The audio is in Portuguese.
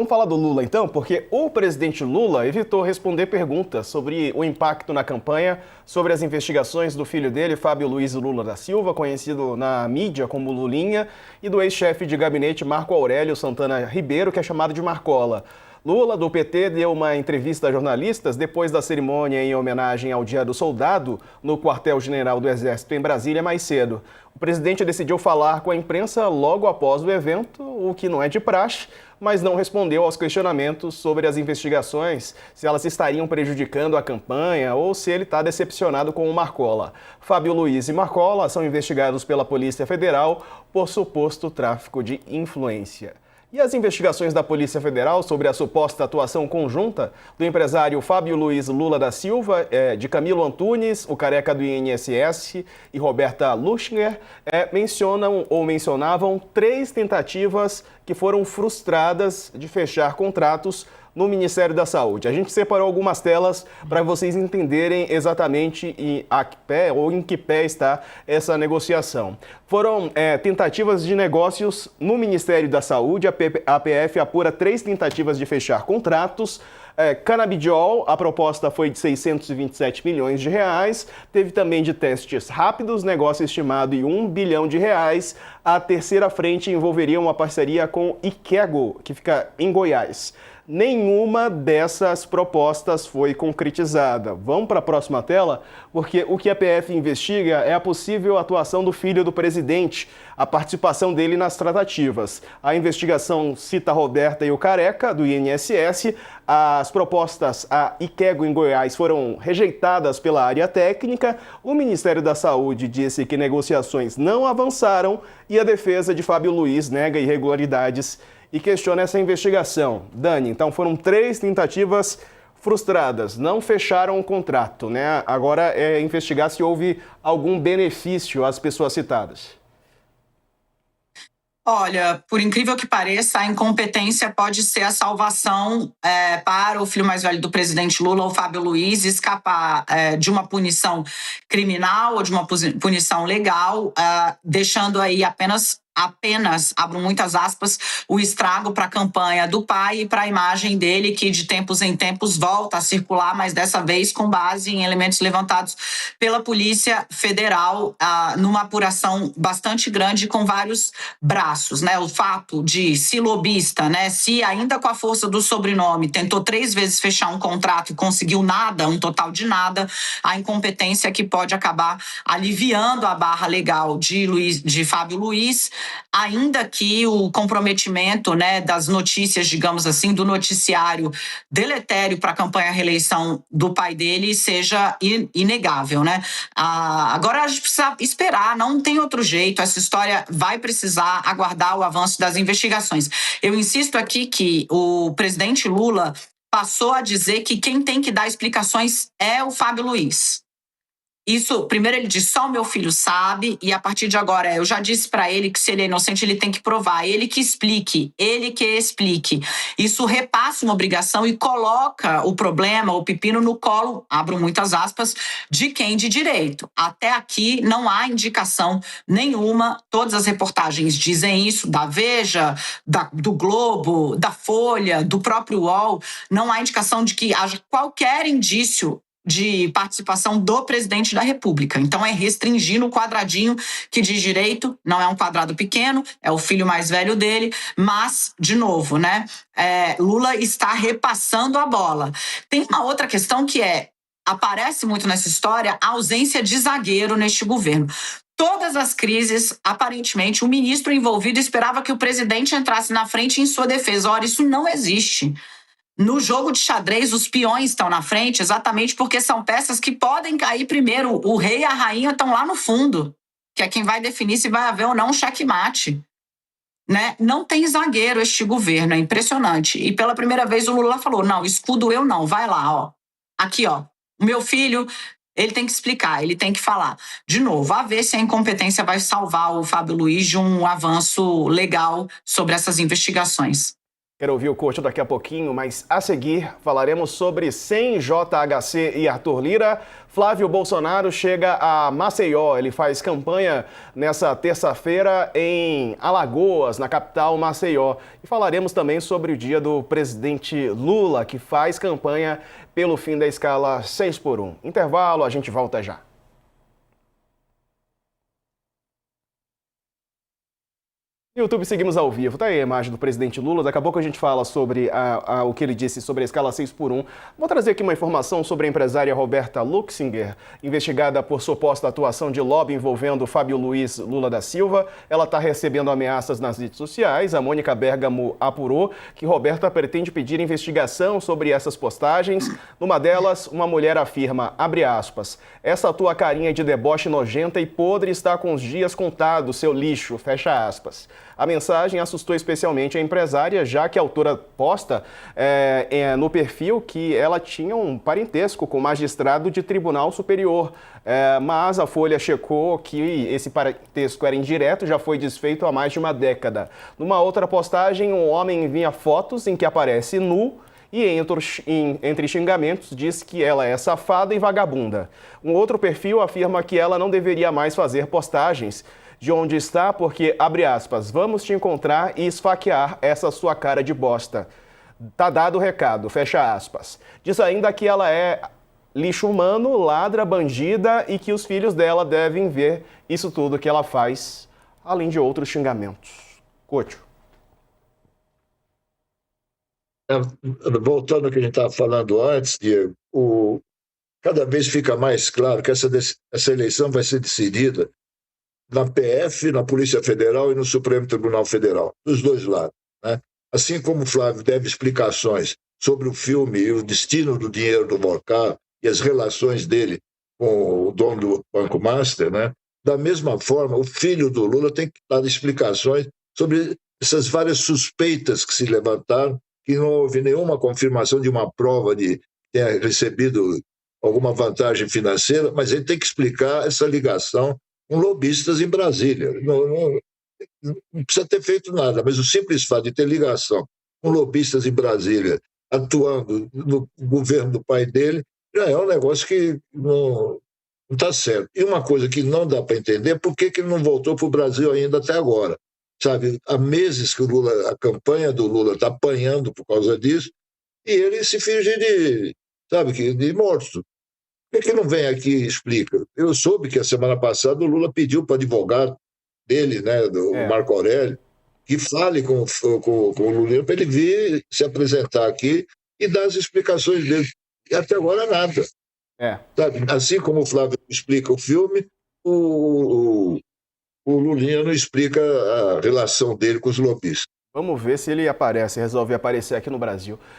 Vamos falar do Lula então, porque o presidente Lula evitou responder perguntas sobre o impacto na campanha, sobre as investigações do filho dele, Fábio Luiz Lula da Silva, conhecido na mídia como Lulinha, e do ex-chefe de gabinete Marco Aurélio Santana Ribeiro, que é chamado de Marcola. Lula, do PT, deu uma entrevista a jornalistas depois da cerimônia em homenagem ao Dia do Soldado no quartel-general do Exército em Brasília mais cedo. O presidente decidiu falar com a imprensa logo após o evento, o que não é de praxe, mas não respondeu aos questionamentos sobre as investigações, se elas estariam prejudicando a campanha ou se ele está decepcionado com o Marcola. Fábio Luiz e Marcola são investigados pela Polícia Federal por suposto tráfico de influência. E as investigações da Polícia Federal sobre a suposta atuação conjunta do empresário Fábio Luiz Lula da Silva, de Camilo Antunes, o careca do INSS, e Roberta Luchinger, mencionavam 3 tentativas que foram frustradas de fechar contratos no Ministério da Saúde. A gente separou algumas telas para vocês entenderem exatamente em que pé está essa negociação. Foram tentativas de negócios no Ministério da Saúde. A PF apura 3 tentativas de fechar contratos. Canabidiol, a proposta foi de 627 milhões de reais. Teve também de testes rápidos, negócio estimado em 1 bilhão de reais. A terceira frente envolveria uma parceria com Ikego, que fica em Goiás. Nenhuma dessas propostas foi concretizada. Vamos para a próxima tela, porque o que a PF investiga é a possível atuação do filho do presidente, a participação dele nas tratativas. A investigação cita a Roberta e o Careca, do INSS. As propostas a Ikego em Goiás foram rejeitadas pela área técnica. O Ministério da Saúde disse que negociações não avançaram e a defesa de Fábio Luiz nega irregularidades e questiona essa investigação. Dani, então foram 3 tentativas frustradas, não fecharam o contrato, né? Agora é investigar se houve algum benefício às pessoas citadas. Olha, por incrível que pareça, a incompetência pode ser a salvação para o filho mais velho do presidente Lula, o Fábio Luiz, escapar de uma punição criminal ou de uma punição legal, deixando aí apenas, abro muitas aspas, o estrago para a campanha do pai e para a imagem dele, que de tempos em tempos volta a circular, mas dessa vez com base em elementos levantados pela Polícia Federal, numa apuração bastante grande com vários braços, né? O fato de, se lobista, né, se ainda com a força do sobrenome tentou 3 vezes fechar um contrato e conseguiu nada, um total de nada, a incompetência que pode acabar aliviando a barra legal de Fábio Luiz, ainda que o comprometimento, né, das notícias, digamos assim, do noticiário deletério para a campanha à reeleição do pai dele seja inegável, né? Agora a gente precisa esperar, não tem outro jeito, essa história vai precisar aguardar o avanço das investigações. Eu insisto aqui que o presidente Lula passou a dizer que quem tem que dar explicações é o Fábio Luiz. Isso, primeiro ele diz, só o meu filho sabe, e a partir de agora eu já disse para ele que se ele é inocente ele tem que provar, ele que explique. Isso repassa uma obrigação e coloca o problema, o pepino no colo, abro muitas aspas, de quem de direito. Até aqui não há indicação nenhuma, todas as reportagens dizem isso, da Veja, do Globo, da Folha, do próprio UOL, não há indicação de que haja qualquer indício de participação do presidente da República. Então é restringir no quadradinho que diz direito, não é um quadrado pequeno, é o filho mais velho dele, mas, de novo, né, Lula está repassando a bola. Tem uma outra questão que aparece muito nessa história, a ausência de zagueiro neste governo. Todas as crises, aparentemente, o ministro envolvido esperava que o presidente entrasse na frente em sua defesa. Ora, isso não existe. No jogo de xadrez, os peões estão na frente exatamente porque são peças que podem cair primeiro. O rei e a rainha estão lá no fundo, que é quem vai definir se vai haver ou não um checkmate. Né? Não tem zagueiro este governo, é impressionante. E pela primeira vez o Lula falou, não, escudo eu não, vai lá, ó. Aqui, ó, o meu filho, ele tem que explicar, ele tem que falar. De novo, a ver se a incompetência vai salvar o Fábio Luiz de um avanço legal sobre essas investigações. Quero ouvir o coach daqui a pouquinho, mas a seguir falaremos sobre CEM-JHC e Arthur Lira. Flávio Bolsonaro chega a Maceió. Ele faz campanha nessa terça-feira em Alagoas, na capital Maceió. E falaremos também sobre o dia do presidente Lula, que faz campanha pelo fim da escala 6x1. Intervalo, a gente volta já. No YouTube, seguimos ao vivo. Tá aí a imagem do presidente Lula. Daqui a pouco a gente fala sobre o que ele disse sobre a escala 6x1. Vou trazer aqui uma informação sobre a empresária Roberta Luxinger, investigada por suposta atuação de lobby envolvendo Fábio Luiz Lula da Silva. Ela está recebendo ameaças nas redes sociais. A Mônica Bergamo apurou que Roberta pretende pedir investigação sobre essas postagens. Numa delas, uma mulher afirma, abre aspas, essa tua carinha de deboche nojenta e podre está com os dias contados, seu lixo, fecha aspas. A mensagem assustou especialmente a empresária, já que a autora posta no perfil que ela tinha um parentesco com o magistrado de Tribunal Superior. Mas a Folha checou que esse parentesco era indireto, já foi desfeito há mais de uma década. Numa outra postagem, um homem envia fotos em que aparece nu e entre xingamentos diz que ela é safada e vagabunda. Um outro perfil afirma que ela não deveria mais fazer postagens de onde está, porque, abre aspas, vamos te encontrar e esfaquear essa sua cara de bosta. Tá dado o recado, fecha aspas. Diz ainda que ela é lixo humano, ladra, bandida e que os filhos dela devem ver isso tudo que ela faz, além de outros xingamentos. Coach. Voltando ao que a gente estava falando antes, Diego, cada vez fica mais claro que essa eleição vai ser decidida na PF, na Polícia Federal e no Supremo Tribunal Federal, dos dois lados, né? Assim como o Flávio deve explicações sobre o filme e o destino do dinheiro do Morcar e as relações dele com o dono do Banco Master, né? Da mesma forma, o filho do Lula tem que dar explicações sobre essas várias suspeitas que se levantaram, que não houve nenhuma confirmação de uma prova de ter recebido alguma vantagem financeira, mas ele tem que explicar essa ligação com lobistas em Brasília. Não precisa ter feito nada, mas o simples fato de ter ligação com lobistas em Brasília, atuando no governo do pai dele, já é um negócio que não está certo. E uma coisa que não dá para entender é por que ele não voltou para o Brasil ainda até agora. Sabe, há meses que a campanha do Lula está apanhando por causa disso, e ele se finge de morto. Por que não vem aqui e explica? Eu soube que a semana passada o Lula pediu para o advogado dele, né, do Marco Aurélio, que fale com o Lula para ele vir se apresentar aqui e dar as explicações dele. E até agora nada. Sabe? Assim como o Flávio explica o filme, o Lulinha não explica a relação dele com os lobistas. Vamos ver se ele resolve aparecer aqui no Brasil.